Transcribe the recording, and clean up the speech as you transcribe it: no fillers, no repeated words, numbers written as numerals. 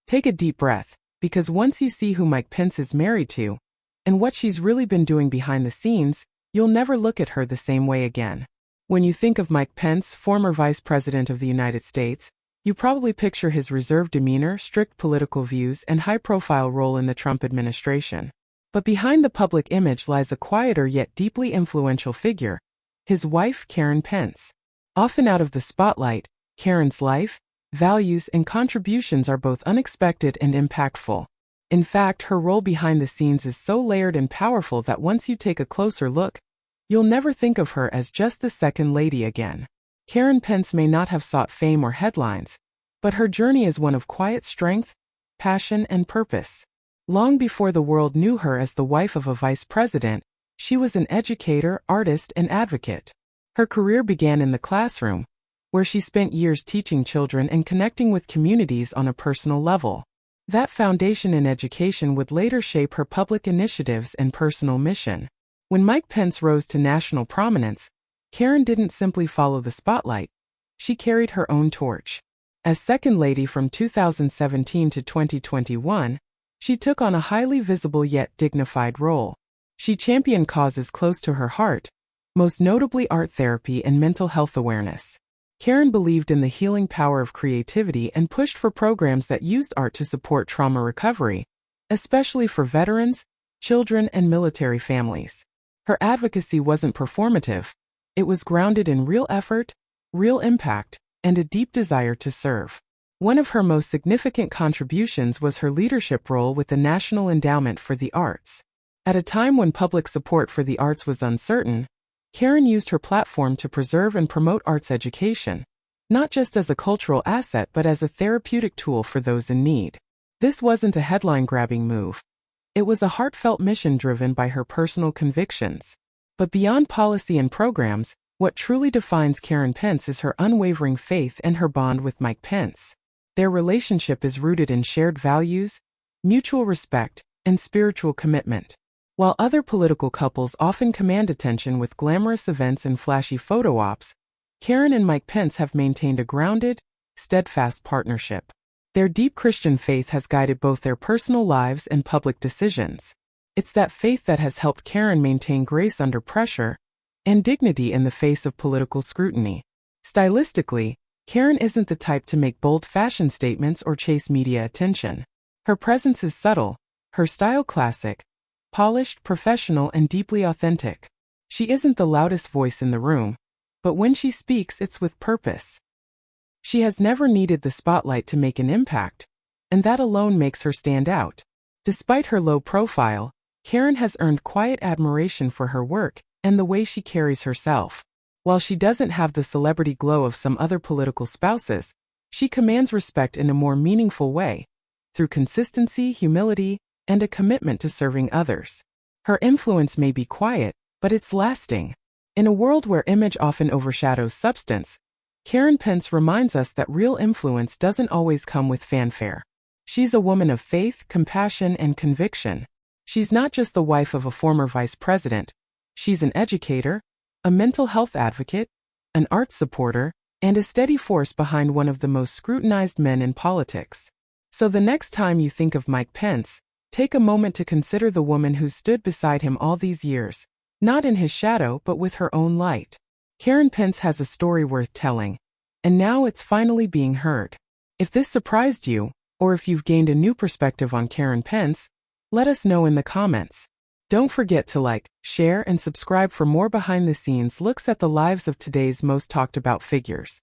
Take a deep breath, because once you see who Mike Pence is married to, and what she's really been doing behind the scenes, you'll never look at her the same way again. When you think of Mike Pence, former Vice President of the United States, you probably picture his reserved demeanor, strict political views, and high-profile role in the Trump administration. But behind the public image lies a quieter yet deeply influential figure, his wife, Karen Pence. Often out of the spotlight, Karen's life, values, and contributions are both unexpected and impactful. In fact, her role behind the scenes is so layered and powerful that once you take a closer look, you'll never think of her as just the second lady again. Karen Pence may not have sought fame or headlines, but her journey is one of quiet strength, passion, and purpose. Long before the world knew her as the wife of a vice president, she was an educator, artist, and advocate. Her career began in the classroom, where she spent years teaching children and connecting with communities on a personal level. That foundation in education would later shape her public initiatives and personal mission. When Mike Pence rose to national prominence, Karen didn't simply follow the spotlight, she carried her own torch. As Second Lady from 2017 to 2021, she took on a highly visible yet dignified role. She championed causes close to her heart, most notably art therapy and mental health awareness. Karen believed in the healing power of creativity and pushed for programs that used art to support trauma recovery, especially for veterans, children, and military families. Her advocacy wasn't performative. It was grounded in real effort, real impact, and a deep desire to serve. One of her most significant contributions was her leadership role with the National Endowment for the Arts. At a time when public support for the arts was uncertain, Karen used her platform to preserve and promote arts education, not just as a cultural asset but as a therapeutic tool for those in need. This wasn't a headline-grabbing move. It was a heartfelt mission driven by her personal convictions. But beyond policy and programs, what truly defines Karen Pence is her unwavering faith and her bond with Mike Pence. Their relationship is rooted in shared values, mutual respect, and spiritual commitment. While other political couples often command attention with glamorous events and flashy photo ops, Karen and Mike Pence have maintained a grounded, steadfast partnership. Their deep Christian faith has guided both their personal lives and public decisions. It's that faith that has helped Karen maintain grace under pressure and dignity in the face of political scrutiny. Stylistically, Karen isn't the type to make bold fashion statements or chase media attention. Her presence is subtle, her style classic, polished, professional, and deeply authentic. She isn't the loudest voice in the room, but when she speaks, it's with purpose. She has never needed the spotlight to make an impact, and that alone makes her stand out. Despite her low profile, Karen has earned quiet admiration for her work and the way she carries herself. While she doesn't have the celebrity glow of some other political spouses, she commands respect in a more meaningful way, through consistency, humility, and a commitment to serving others. Her influence may be quiet, but it's lasting. In a world where image often overshadows substance, Karen Pence reminds us that real influence doesn't always come with fanfare. She's a woman of faith, compassion, and conviction. She's not just the wife of a former vice president. She's an educator, a mental health advocate, an arts supporter, and a steady force behind one of the most scrutinized men in politics. So the next time you think of Mike Pence, take a moment to consider the woman who stood beside him all these years, not in his shadow but with her own light. Karen Pence has a story worth telling, and now it's finally being heard. If this surprised you, or if you've gained a new perspective on Karen Pence, let us know in the comments. Don't forget to like, share, and subscribe for more behind-the-scenes looks at the lives of today's most talked about figures.